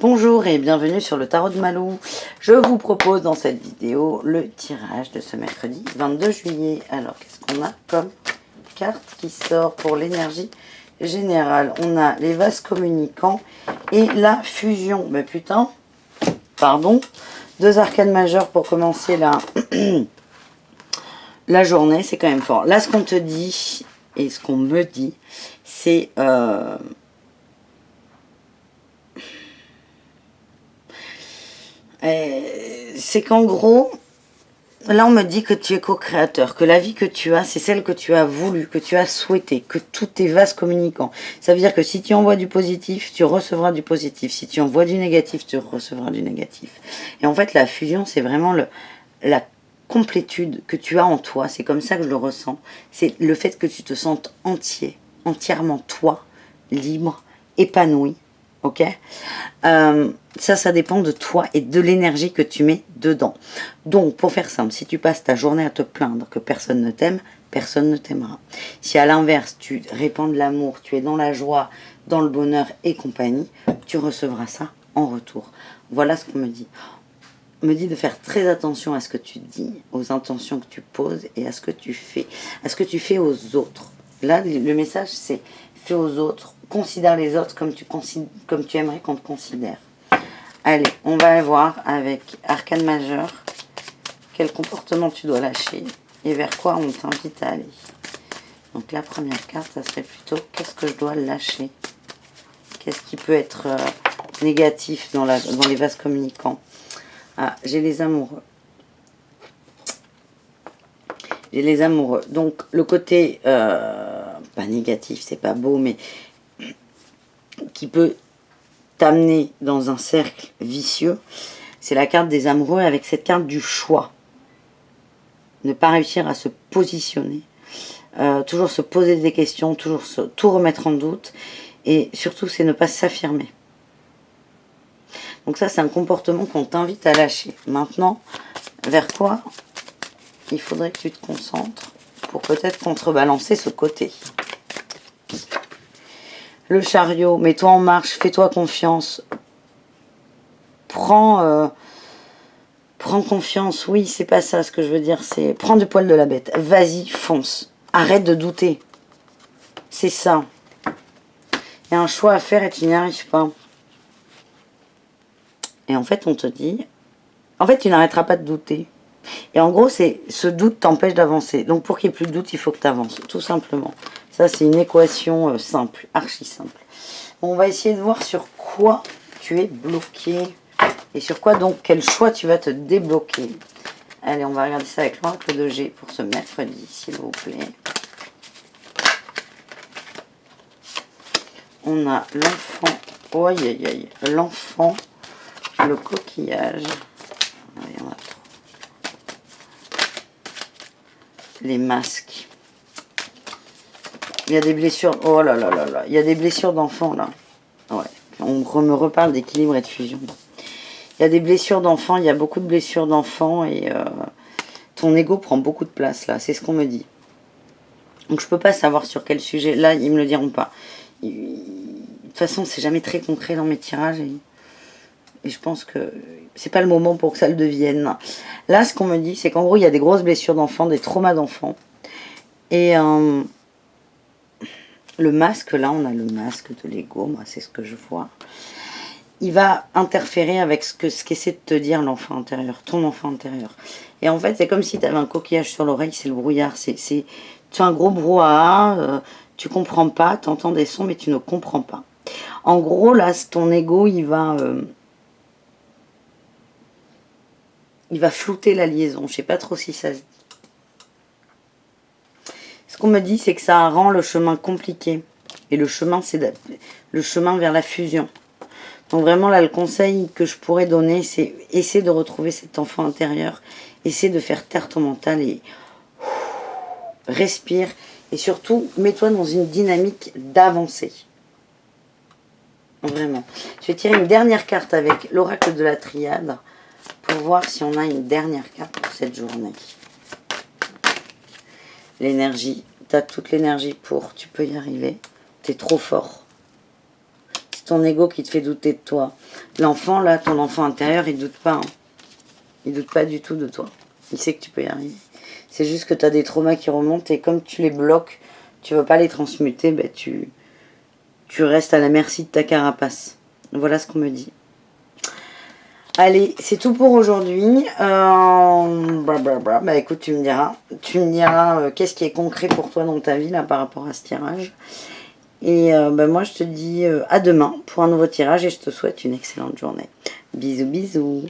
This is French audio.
Bonjour et bienvenue sur le tarot de Malou. Je vous propose dans cette vidéo le tirage de ce mercredi 22 juillet. Alors, qu'est-ce qu'on a comme carte qui sort pour l'énergie générale? On a les vases communicants et la fusion. Mais putain, pardon. Deux arcanes majeures pour commencer la journée, c'est quand même fort. Là, ce qu'on te dit et ce qu'on me dit, c'est... c'est qu'en gros, là on me dit que tu es co-créateur, que la vie que tu as, c'est celle que tu as voulu, que tu as souhaité, que tout est vaste communicant. Ça veut dire que si tu envoies du positif, tu recevras du positif. Si tu envoies du négatif, tu recevras du négatif. Et en fait, la fusion, c'est vraiment la complétude que tu as en toi. C'est comme ça que je le ressens. C'est le fait que tu te sentes entier, entièrement toi, libre, épanoui. Ok, ça dépend de toi et de l'énergie que tu mets dedans. Donc, pour faire simple, si tu passes ta journée à te plaindre que personne ne t'aime, personne ne t'aimera. Si à l'inverse, tu répands de l'amour, tu es dans la joie, dans le bonheur et compagnie, tu recevras ça en retour. Voilà ce qu'on me dit. On me dit de faire très attention à ce que tu dis, aux intentions que tu poses et à ce que tu fais. À ce que tu fais aux autres. Là, le message, c'est fais aux autres, considère les autres comme tu aimerais qu'on te considère. Allez, on va voir avec arcane majeur quel comportement tu dois lâcher et vers quoi on t'invite à aller. Donc la première carte, ça serait plutôt qu'est-ce que je dois lâcher? Qu'est-ce qui peut être négatif dans les vases communicants? Ah, j'ai les amoureux. J'ai les amoureux. Donc le côté, pas négatif, c'est pas beau, mais qui peut t'amener dans un cercle vicieux, c'est la carte des amoureux avec cette carte du choix. Ne pas réussir à se positionner, toujours se poser des questions, toujours tout remettre en doute, et surtout c'est ne pas s'affirmer. Donc ça c'est un comportement qu'on t'invite à lâcher. Maintenant, vers quoi il faudrait que tu te concentres pour peut-être contrebalancer ce côté. Le chariot, mets-toi en marche, fais-toi confiance. Prends confiance, oui, c'est pas ça ce que je veux dire, c'est prends du poil de la bête. Vas-y, fonce. Arrête de douter. C'est ça. Il y a un choix à faire et tu n'y arrives pas. Et en fait, on te dit, en fait, tu n'arrêteras pas de douter. Et en gros, ce doute t'empêche d'avancer. Donc, pour qu'il n'y ait plus de doute, il faut que tu avances, tout simplement. Ça, c'est une équation simple, archi simple. On va essayer de voir sur quoi tu es bloqué. Et sur quoi, donc, quel choix tu vas te débloquer. Allez, on va regarder ça avec l'oracle de G pour ce mercredi, s'il vous plaît. On a l'enfant, oh aïe aïe aïe, l'enfant, le coquillage. Allez, on a trop. Les masques. Il y a des blessures, oh là là là là, il y a des blessures d'enfants là. Ouais, on me reparle d'équilibre et de fusion. Il y a des blessures d'enfants, il y a beaucoup de blessures d'enfants et ton ego prend beaucoup de place là, c'est ce qu'on me dit. Donc je peux pas savoir sur quel sujet, là ils me le diront pas. De toute façon c'est jamais très concret dans mes tirages et je pense que c'est pas le moment pour que ça le devienne. Là ce qu'on me dit c'est qu'en gros il y a des grosses blessures d'enfants, des traumas d'enfants. Et le masque, là on a le masque de l'ego, moi c'est ce que je vois. Il va interférer avec ce qu'essaie de te dire l'enfant intérieur, ton enfant intérieur. Et en fait, c'est comme si tu avais un coquillage sur l'oreille, c'est le brouillard. Tu as un gros brouhaha, tu comprends pas, tu entends des sons, mais tu ne comprends pas. En gros, là, ton ego, il va flouter la liaison. Je sais pas trop si ça se dit. Ce qu'on me dit, c'est que ça rend le chemin compliqué. Et le chemin, c'est le chemin vers la fusion. Donc vraiment là, le conseil que je pourrais donner, c'est essayer de retrouver cet enfant intérieur, essayer de faire taire ton mental et respire. Et surtout, mets-toi dans une dynamique d'avancer. Vraiment. Je vais tirer une dernière carte avec l'oracle de la triade pour voir si on a une dernière carte pour cette journée. L'énergie, tu as toute l'énergie pour, tu peux y arriver. Tu es trop fort. ton ego qui te fait douter de toi. L'enfant, là, ton enfant intérieur, il doute pas. Hein. Il doute pas du tout de toi. Il sait que tu peux y arriver. C'est juste que tu as des traumas qui remontent et comme tu les bloques, tu ne veux pas les transmuter, ben tu restes à la merci de ta carapace. Voilà ce qu'on me dit. Allez, c'est tout pour aujourd'hui. Bah écoute, tu me diras. Tu me diras qu'est-ce qui est concret pour toi dans ta vie là par rapport à ce tirage. Et moi, je te dis à demain pour un nouveau tirage et je te souhaite une excellente journée. Bisous, bisous.